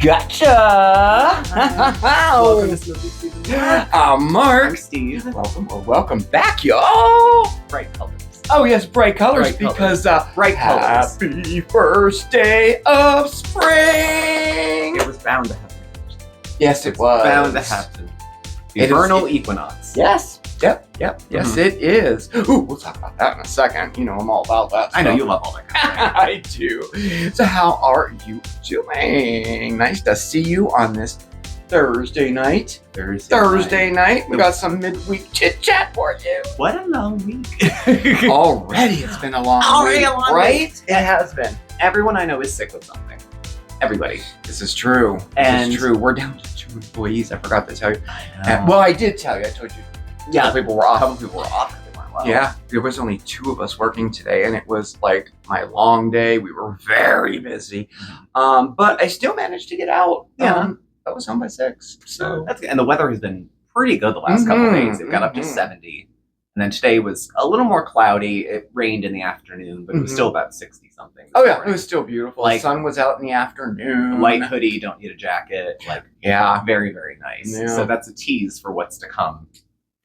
Gotcha! Welcome to Smokeysteveandmarc. I'm Mark. I'm Steve. Welcome back, y'all. Bright colors. Oh yes, bright colors Bright because Bright colors. happy first day of spring. It was bound to happen. Yes, it was Bound to happen. The It is- vernal equinox. Yes. Yep. Yes, it is. Ooh, we'll talk about that in a second. You know, I'm all about that. I know stuff. you love all that kind of thing. I do. So how are you doing? Nice to see you on this Thursday night. Thursday night. We got some midweek chit chat for you. What a long week. Already, it's been a long Already week, a long right? week. It has been. Everyone I know is sick with something. Everybody. This is true. And- This is true. We're down to 2 employees. I forgot to tell you. I Well, I did tell you. I told you. Yeah. Some people were off. A couple people were off. They weren't well. Yeah, there was only 2 of us working today, and it was like my long day. We were very busy, but I still managed to get out. Yeah. I was home by 6. So That's good. And the weather has been pretty good the last couple of days. It got up to 70. And then today was a little more cloudy. It rained in the afternoon, but it was still about 60 something. oh yeah, it was still beautiful. Like- the sun was out in the afternoon. Light hoodie, don't need a jacket. Like, Yeah, very, very nice. Yeah. So that's a tease for what's to come.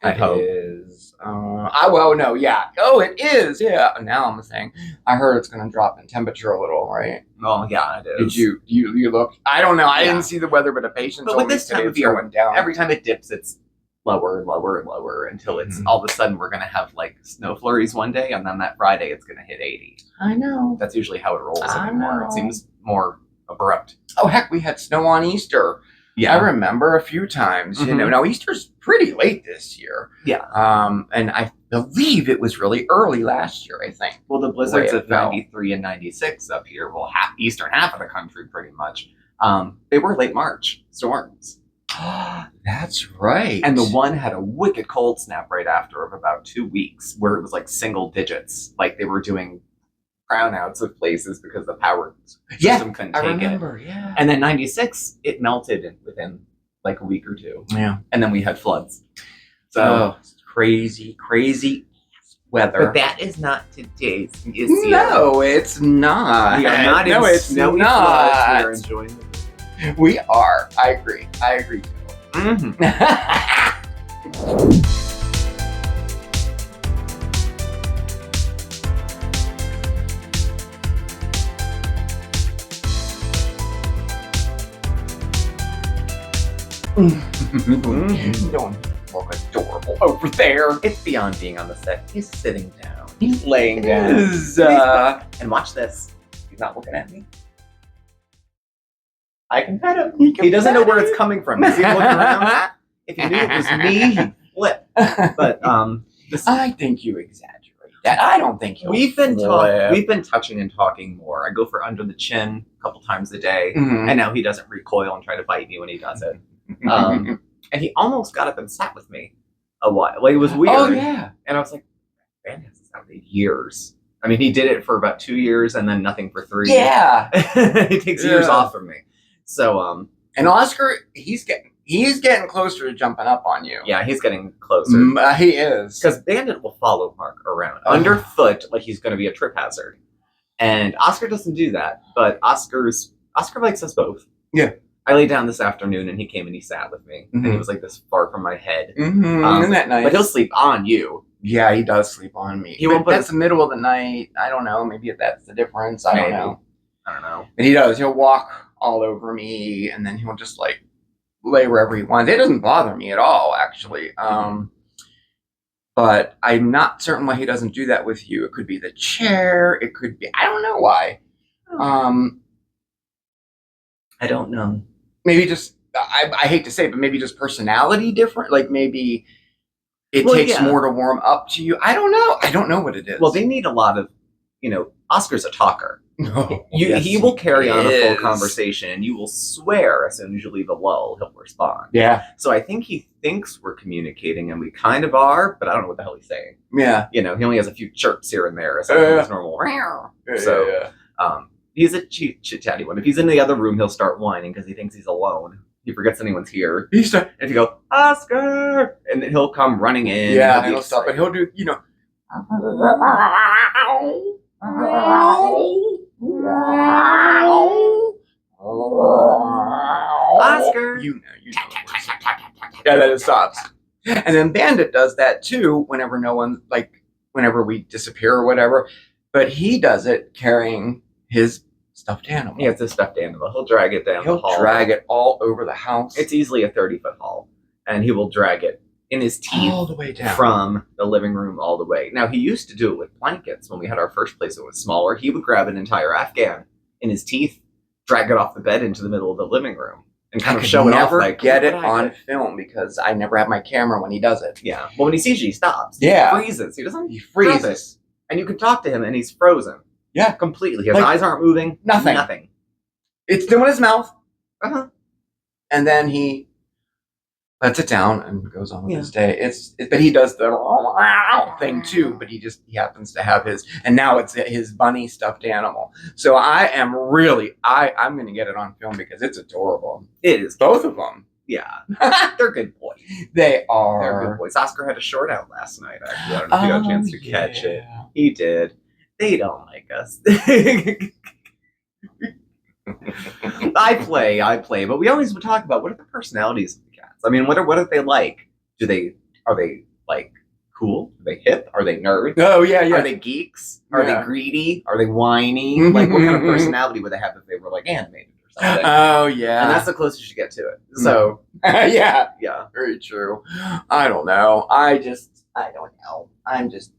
I it hope. is. No, yeah. Oh, it is. Yeah. Now I'm saying, I heard it's going to drop in temperature a little, right? Well, yeah, it is. Did you look? I don't know. I Yeah. didn't see the weather, but a patient But told with me this today time of it's year, going down. Every time it dips, it's lower and lower and lower until it's all of a sudden we're going to have like snow flurries one day, and then that Friday it's going to hit 80. I know. That's usually how it rolls I anymore. know. It seems more abrupt. Oh heck, we had snow on Easter. I remember a few times. You know, Mhm. now Easter's pretty late this year. Yeah. And I believe it was really early last year. I think. Well, the blizzards Way of it fell. 93 and 96 up here, well, eastern half of the country pretty much, they were late March storms. That's right. And the one had a wicked cold snap right after of about 2 weeks where it was like single digits. Like they were doing brownouts of places because the power system couldn't I take it. remember. Yeah. And then 96, it melted within like a week or 2. Yeah. And then we had floods. So, Oh, crazy weather. but that is not today's issue. No, it's not. We are not No, in it's snowy not. floods. We are enjoying the We are. I agree. Mm-hmm. Don't look adorable over there. It's beyond being on the set. He's sitting down. He's laying It down. is, And watch this. He's not looking at me. I can pet him. He doesn't know where it's coming from. He's looking around. If he knew it was me, he'd flip. But this, I think you exaggerate that. I don't think he'll we've been flip. touching and talking more. I go for under the chin a couple times a day, Mhm. and now he doesn't recoil and try to bite me when he does it. And he almost got up and sat with me a while. Like it was weird. Oh yeah. And I was like, man, this has happened in years. I mean, he did it for about 2 years and then nothing for 3. Yeah. He takes years Yeah. off from me. So, And Oscar, he's getting closer to jumping up on you. yeah, he's getting closer. He is. Because Bandit will follow Mark around Oh. underfoot like he's going to be a trip hazard. And Oscar doesn't do that, but Oscar likes us both. Yeah. I laid down this afternoon and he came and he sat with me. And he Mhm. was like this far from my head. Isn't that nice? But he'll sleep on you. Yeah, he does sleep on me. He won't But put that's the middle of the night. I don't know. Maybe that's the difference. I don't Maybe. know. I don't know. But he does. He'll walk all over me, and then he'll just like lay wherever he wants. It doesn't bother me at all, actually. But I'm not certain why he doesn't do that with you. It could be the chair. It could be. I don't know why. I don't know. Maybe just. I hate to say it, but maybe just personality different. Like maybe it Well, takes yeah. more to warm up to you. I don't know. I don't know what it is. Well, they need a lot of, Oscar's a talker. No. He Yes, will carry on a full is. conversation, and you will swear as soon as you leave a lull, he'll respond. Yeah. So I think he thinks we're communicating, and we kind of are, but I don't know what the hell he's saying. Yeah. He only has a few chirps here and there, aside from his normal. So, yeah. He's a chit-chatty one. If he's in the other room, he'll start whining because he thinks he's alone. He forgets anyone's here. He's And if you go, Oscar, and then he'll come running in. yeah, be he'll stop, but excited. he'll do, You know the words. Yeah, that it stops. And then Bandit does that too whenever whenever we disappear or whatever. But he does it carrying his stuffed animal. Yeah, it's a stuffed animal. He'll drag it down the hall. He'll drag it all over the house. It's easily a 30-foot hall. And he will drag it in his teeth all the way down from the living room all the way. Now, he used to do it with blankets. When we had our first place, it was smaller. He would grab an entire Afghan in his teeth, drag it off the bed into the middle of the living room, and kind of show it off. Like, get it on film because I never have my camera when he does it. Yeah. Well, when he sees you, he stops. Yeah. He freezes. He freezes. And you can talk to him, and he's frozen. Yeah. Completely. His eyes aren't moving. Nothing. It's still in his mouth. Uh-huh. And then he lets it down and goes on with his day. But he does the thing too, but he happens to have and now it's his bunny stuffed animal. So I'm going to get it on film because it's adorable. It is. Both of them. Yeah. They're good boys. They are. They're good boys. Oscar had a short out last night, actually. I don't know if you got a chance to catch it. He did. They don't like us. I play, but we always would talk about what are the personalities of the cats. I mean, what are they like? Are they like cool? Are they hip? Are they nerds? Oh yeah. Are they geeks? Are they greedy? Are they whiny? Like what kind of personality would they have if they were like animated or something? Oh yeah. And that's the closest you get to it. So yeah, very true. I don't know. I don't know. I'm just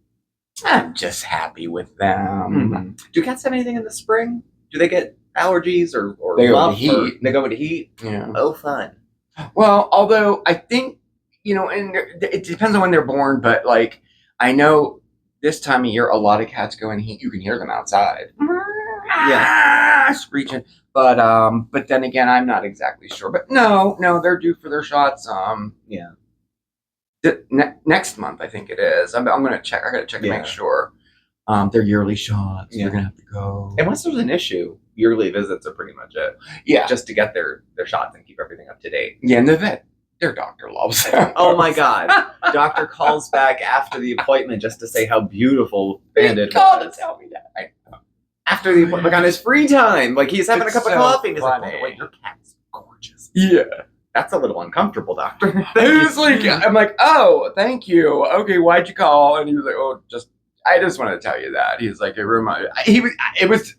happy with them. Mm-hmm. Do cats have anything in the spring? Do they get allergies or they go into heat? They go into heat. Yeah. Oh, fun. Well, although I think and it depends on when they're born, but like I know this time of year a lot of cats go in heat. You can hear them outside. Yeah, screeching. But then again, I'm not exactly sure. But no, they're due for their shots. Next month, I think it is. I'm gonna check. I gotta check to make sure. Their yearly shots. They're gonna have to go. Unless there's an issue, yearly visits are pretty much it. Yeah, just to get their shots and keep everything up to date. Yeah, and the vet, their doctor loves them. Oh my God, doctor calls back after the appointment just to say how beautiful Bandit was. To tell me that. I know. After the appointment, on his free time, like he's having a cup of coffee, and he's like, "By the way, your cat's gorgeous." Yeah. That's a little uncomfortable, doctor. I'm like, oh, thank you. Okay, why'd you call? And he was like, oh, I just wanted to tell you that. He's like, it was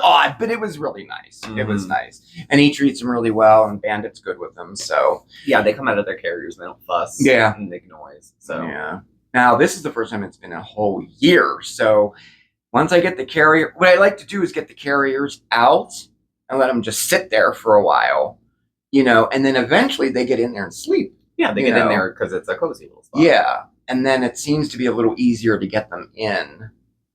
odd, but it was really nice. Mm-hmm. It was nice. And he treats them really well, and Bandit's good with them, so. Yeah, they come out of their carriers, and they don't fuss. Yeah. And make noise, so. Yeah. Now, this is the first time it's been a whole year, so once I get the carrier, what I like to do is get the carriers out and let them just sit there for a while. And then eventually they get in there and sleep. Yeah, they get in there because it's a cozy little spot. Yeah, and then it seems to be a little easier to get them in.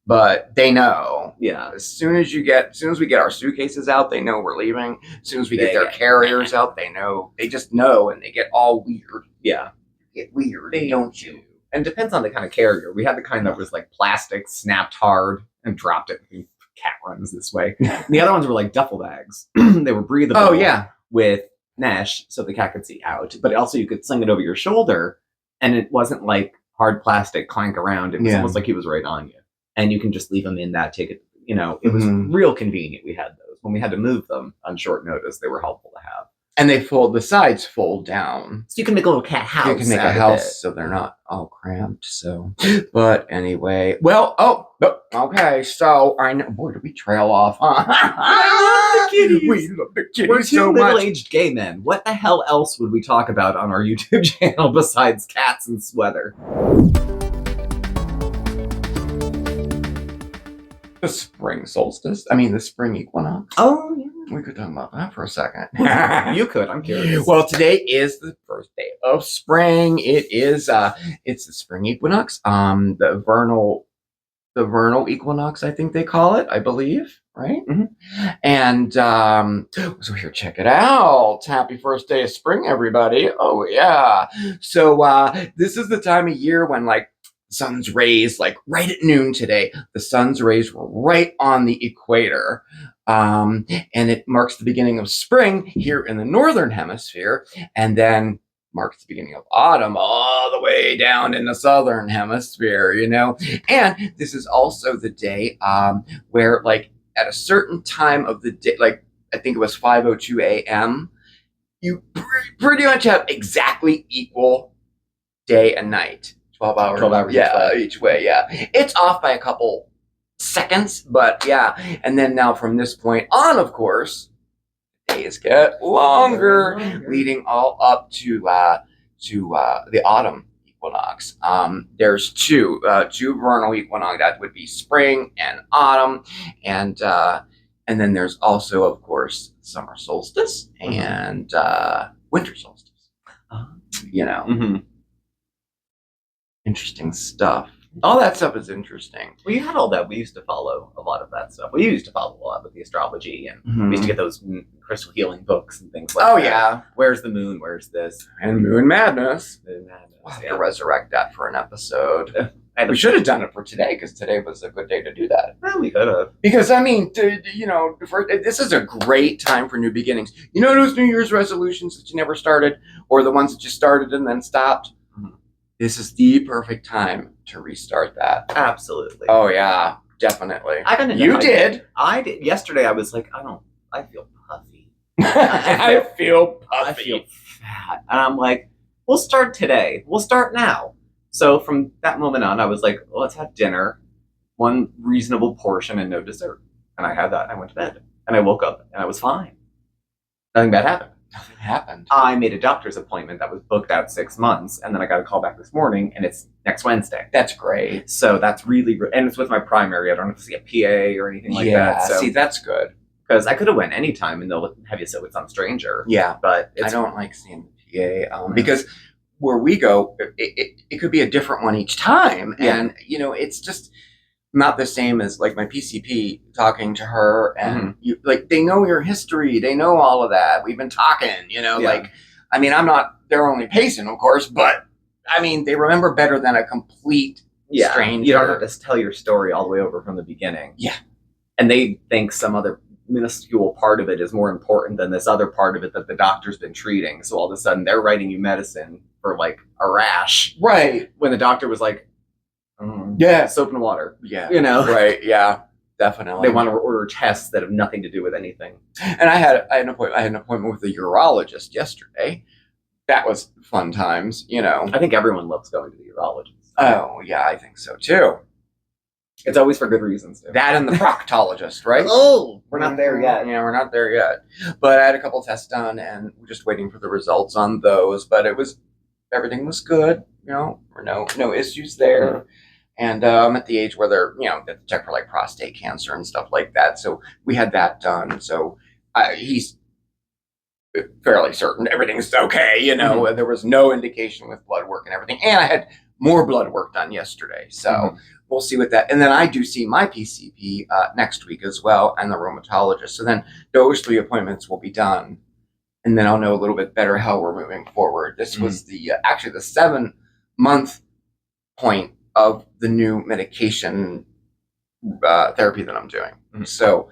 But they know. Yeah. As soon as we get our suitcases out, they know we're leaving. As soon as we get their carriers out, they know. They just know, and they get all weird. Yeah. They get weird, don't you? And it depends on the kind of carrier. We had the kind that was like plastic, snapped hard, and dropped it. Cat runs this way. And the other ones were like duffel bags. They were breathable. Oh, yeah. With mesh so the cat could see out, but also you could sling it over your shoulder and it wasn't like hard plastic clank around. It was almost like he was right on you, and you can just leave him in that, take it, it was real convenient. We had those when we had to move them on short notice. They were helpful to have. And the sides fold down. So you can make a little cat house. You can make a house so they're not all cramped. So, but anyway, okay. So I know, boy, did we trail off, huh? I love the kitties. We love the kitties We're so two much. middle-aged gay men. What the hell else would we talk about on our YouTube channel besides cats and sweater? The spring solstice. I mean, the spring equinox. Oh, yeah. We could talk about that for a second. You could. I'm curious. Well, today is the first day of spring. It's the spring equinox. The vernal equinox, I think they call it. I believe, right? Mm-hmm. And so here, check it out. Happy first day of spring, everybody. Oh yeah. So this is the time of year when sun's rays, right at noon today, the sun's rays were right on the equator. And it marks the beginning of spring here in the northern hemisphere, and then marks the beginning of autumn all the way down in the southern hemisphere, And this is also the day where, at a certain time of the day, I think it was 5:02 a.m., you pretty much have exactly equal day and night. 12 hours. 12 hours each way. Yeah. It's off by a couple seconds, but yeah. And then now from this point on, of course, days get longer, leading all up to the autumn equinox. There's two vernal equinox. That would be spring and autumn, and then there's also, of course, summer solstice and winter solstice. Interesting stuff. All that stuff is interesting. Well, you had all that. We used to follow a lot of that stuff. We used to follow a lot with the astrology, and we used to get those crystal healing books and things like that. Oh, yeah. Where's the moon? Where's this? And Moon Madness. Moon Madness. We'll have to resurrect that for an episode. We should have done it for today, because today was a good day to do that. Well, we could have. Because, I mean, this is a great time for new beginnings. You know those New Year's resolutions that you never started, or the ones that you started and then stopped? This is the perfect time to restart that. Absolutely. Oh, yeah, definitely. You did. I did. Yesterday, I was like, I feel puffy. I feel puffy. I feel fat. And I'm like, we'll start today. We'll start now. So from that moment on, I was like, well, let's have dinner, one reasonable portion and no dessert. And I had that. And I went to bed. And I woke up and I was fine. Nothing bad happened. Nothing happened. I made a doctor's appointment that was booked out 6 months, and then I got a call back this morning, and it's next Wednesday. That's great. So that's really great. And it's with my primary. I don't have to see a PA or anything like that. So, see, that's good. Because I could have went anytime, and they'll have you sit with some stranger. Yeah. But I don't like seeing the PA because where we go, it could be a different one each time. Yeah. And, it's just not the same as like my PCP talking to her, and they know your history, they know all of that. We've been talking, I mean, I'm not their only patient, of course, but I mean, they remember better than a complete stranger. You don't have to tell your story all the way over from the beginning. Yeah. And they think some other minuscule part of it is more important than this other part of it that the doctor's been treating. So all of a sudden they're writing you medicine for like a rash. Right. When the doctor was like, soap and water. Yeah. Right. Yeah. Definitely. They want to order tests that have nothing to do with anything. And I had an appointment with a urologist yesterday. That was fun times, I think everyone loves going to the urologist. Oh, yeah, I think so too. It's always for good reasons, too. That and the proctologist, right? Oh, we're not there yet. Yeah, we're not there yet. But I had a couple tests done, and we're just waiting for the results on those. But everything was good, no issues there. And I'm at the age where they're, they have to check for like prostate cancer and stuff like that. So we had that done. So he's fairly certain everything's okay. There was no indication with blood work and everything. And I had more blood work done yesterday. So we'll see with that. And then I do see my PCP next week as well, and the rheumatologist. So then those 3 appointments will be done. And then I'll know a little bit better how we're moving forward. This was actually the 7-month point of the new medication therapy that I'm doing. So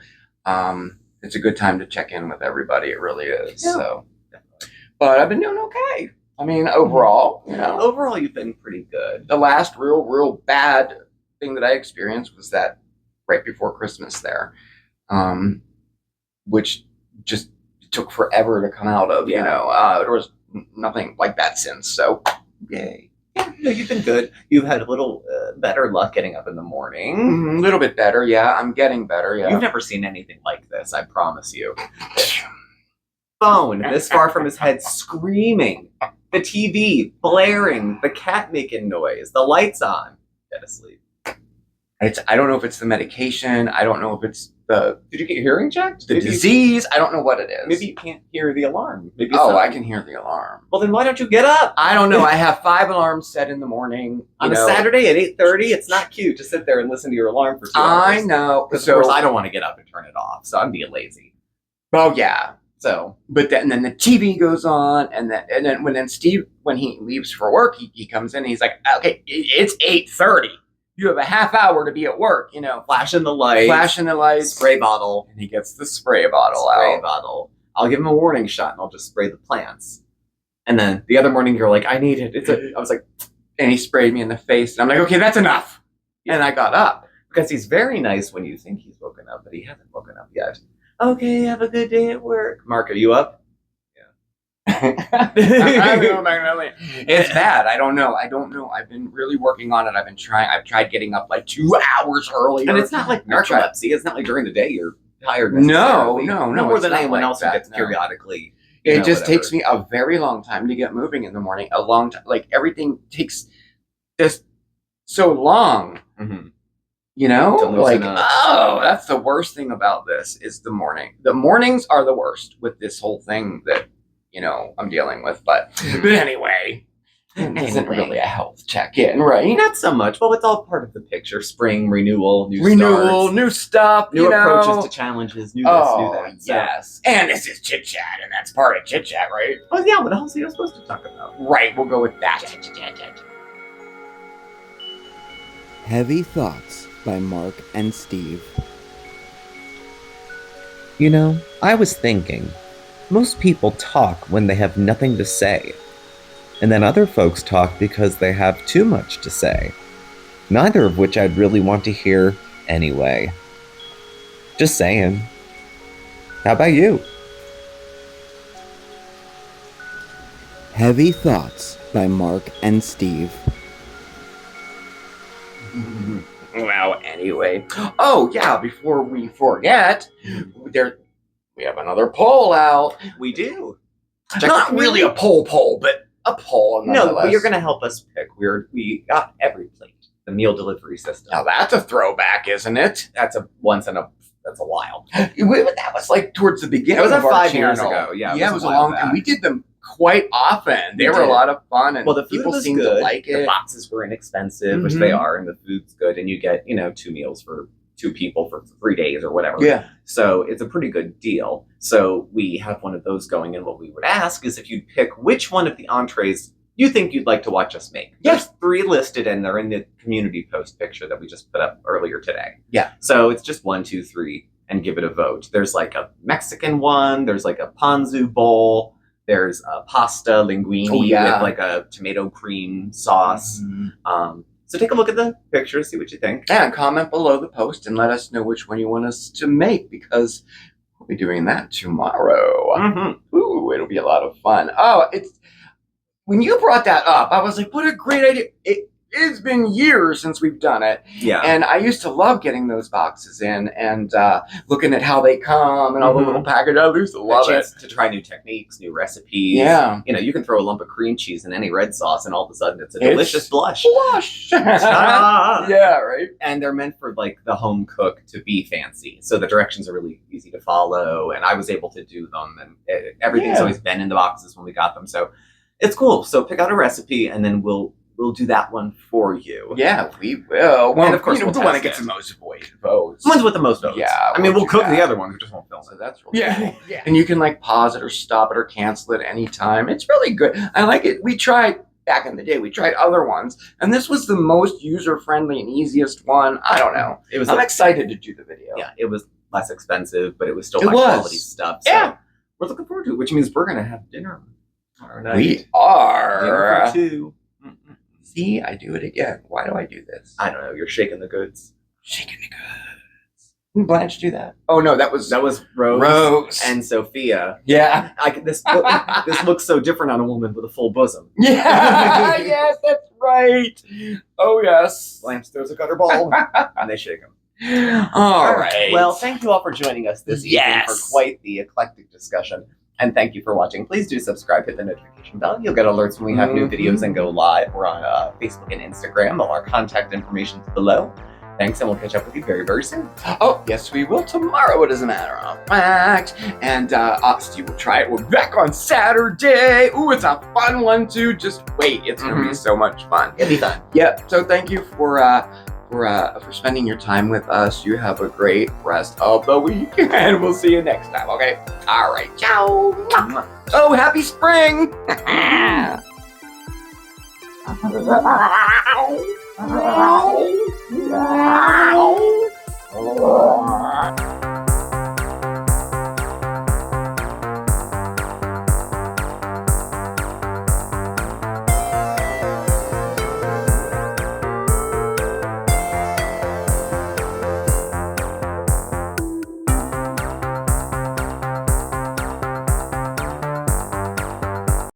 it's a good time to check in with everybody. It really is. Yeah. So, but I've been doing okay. I mean, overall, Overall, you've been pretty good. The last real bad thing that I experienced was that right before Christmas there, which just took forever to come out of, there was nothing like that since. So, yay. Yeah, you've been good. You've had a little better luck getting up in the morning. A little bit better, yeah. I'm getting better, yeah. You've never seen anything like this, I promise you. Phone this far from his head, screaming. The TV blaring. The cat making noise. The lights on. Dead asleep. I don't know if it's the medication. I don't know if it's the... Did you get your hearing checked? The disease. I don't know what it is. Maybe you can't hear the alarm. Maybe I can hear the alarm. Well, then why don't you get up? I don't know. I have 5 alarms set in the morning. On a Saturday at 8:30, it's not cute to sit there and listen to your alarm for 2 hours. I know. Because, of course, I don't want to get up and turn it off, so I'm being lazy. Oh, yeah. So, but then the TV goes on, and then when Steve, when he leaves for work, he comes in and he's like, okay, it's 8:30. You have a half hour to be at work, Flashing the lights. Spray bottle. And he gets the spray bottle out. I'll give him a warning shot, and I'll just spray the plants. And then the other morning, you're like, I need it. I was like, and he sprayed me in the face. And I'm like, okay, that's enough. And I got up. Because he's very nice when you think he's woken up, but he hasn't woken up yet. Okay, have a good day at work. Mark, are you up? Yeah. It's bad. I don't know. I've been really working on it. I've tried getting up like 2 hours earlier. And it's not like narcolepsy. It's not like during the day you're tired. No, No more than anyone like else who gets periodically. It just takes me a very long time to get moving in the morning. A long time. Like everything takes just so long. Mm-hmm. Like, that's the worst thing about this is the morning. The mornings are the worst with this whole thing that, I'm dealing with. But anyway, it isn't really a health check-in, right? Not so much. Well, it's all part of the picture. Spring, renewal, new stuff, new approaches to challenges, new this, new that. Yes. And this is Chit Chat, and that's part of Chit Chat, right? Oh, yeah, what else are you supposed to talk about? Right, we'll go with that. Heavy Thoughts by Mark and Steve. I was thinking, most people talk when they have nothing to say. And then other folks talk because they have too much to say. Neither of which I'd really want to hear anyway. Just saying. How about you? Heavy Thoughts by Mark and Steve. Well, anyway. Oh, yeah, before we forget, we have another poll out. We do. Not really a poll, but a poll. No, but you're going to help us pick. We got every plate, the meal delivery system. Now that's a throwback, isn't it? That's a while. That was like towards the beginning. It was of our 5 channel. years ago. Yeah, it was a long time. We did them quite often. They were a lot of fun, and the food people was seemed good. to like it. The boxes were inexpensive, which they are, and the food's good, and you get 2 meals for 2 people for 3 days or whatever. Yeah. So it's a pretty good deal. So we have one of those going, and what we would ask is if you'd pick which one of the entrees you think you'd like to watch us make. Yes. There's 3 listed, and they're in the community post picture that we just put up earlier today. Yeah. So it's just 1, 2, 3, and give it a vote. There's like a Mexican one. There's like a ponzu bowl. There's a pasta linguine with like a tomato cream sauce. Mm-hmm. So take a look at the picture, see what you think. Yeah, and comment below the post and let us know which one you want us to make, because we'll be doing that tomorrow. Mm-hmm. Ooh, it'll be a lot of fun. Oh, when you brought that up, I was like, what a great idea. It's been years since we've done it. Yeah. And I used to love getting those boxes in and looking at how they come and all the little packages. I used to love it. To try new techniques, new recipes. Yeah. You can throw a lump of cream cheese in any red sauce and all of a sudden it's a delicious blush. Yeah, right. And they're meant for like the home cook to be fancy. So the directions are really easy to follow, and I was able to do them, and everything's always been in the boxes when we got them. So it's cool. So pick out a recipe and then we'll do that one for you. Yeah, we will. Well, and of course, the one that gets the most votes. One's with the most votes. Yeah. I mean, we'll cook the other one. We just won't film it. So that's really cool. Yeah. And you can like pause it or stop it or cancel it anytime. It's really good. I like it. We tried back in the day. We tried other ones, and this was the most user-friendly and easiest one. I don't know. I'm excited to do the video. Yeah, it was less expensive, but it was still high-quality stuff. So yeah. We're looking forward to it, which means we're going to have dinner tomorrow night. We are. Dinner for 2. See, I do it again. Why do I do this? I don't know. You're shaking the goods. Shaking the goods. Didn't Blanche do that? Oh no, that was Rose and Sophia. Yeah. This looks so different on a woman with a full bosom. Yeah. Yes, that's right. Oh yes. Blanche throws a gutter ball and they shake them. All right. Well, thank you all for joining us this evening for quite the eclectic discussion. And thank you for watching. Please do subscribe, hit the notification bell. You'll get alerts when we have new videos and go live. We're on Facebook and Instagram. All our contact information is below. Thanks, and we'll catch up with you very, very soon. Oh, yes, we will tomorrow. It is a matter of fact. And Steve will try it. We're back on Saturday. Ooh, it's a fun one, too. Just wait. It's going to be so much fun. It'll be fun. Yep. So thank you for spending your time with us. You have a great rest of the week, and we'll see you next time, okay? All right, ciao. Oh, happy spring.